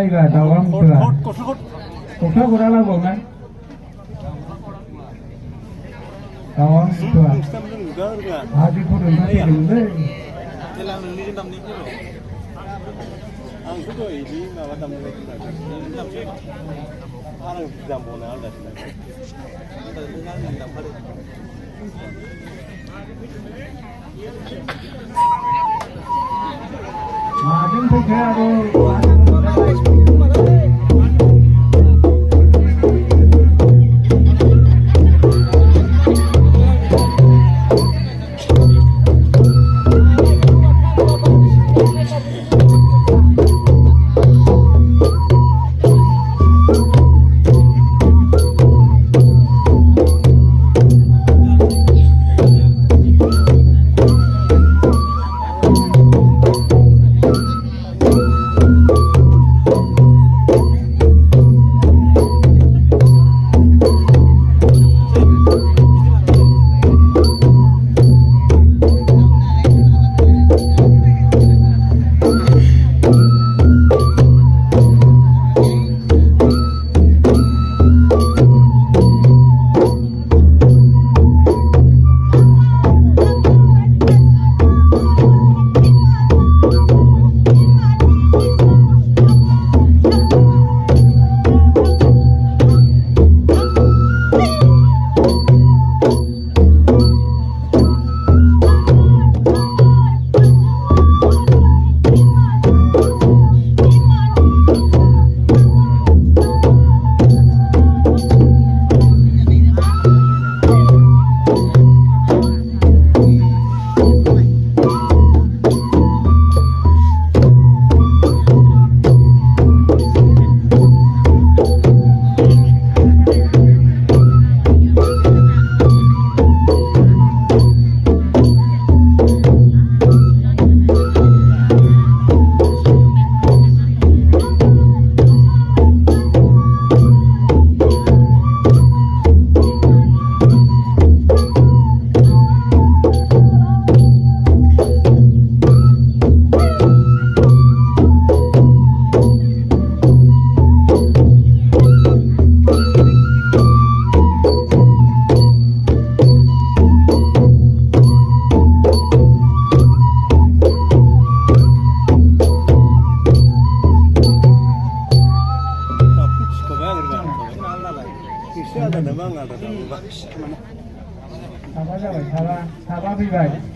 Gak tawang berat. Kok kurang lah kan? Tawang berat. Hadi pun nanti dulu. Jalan ini jam ni kilo. Angku tu ini nama tamu ni. Jam ni. Orang jam bona ada. Kita dengar ni jam pada. Macam tu kaya tu. Apa sahaja, sahabat pribadi.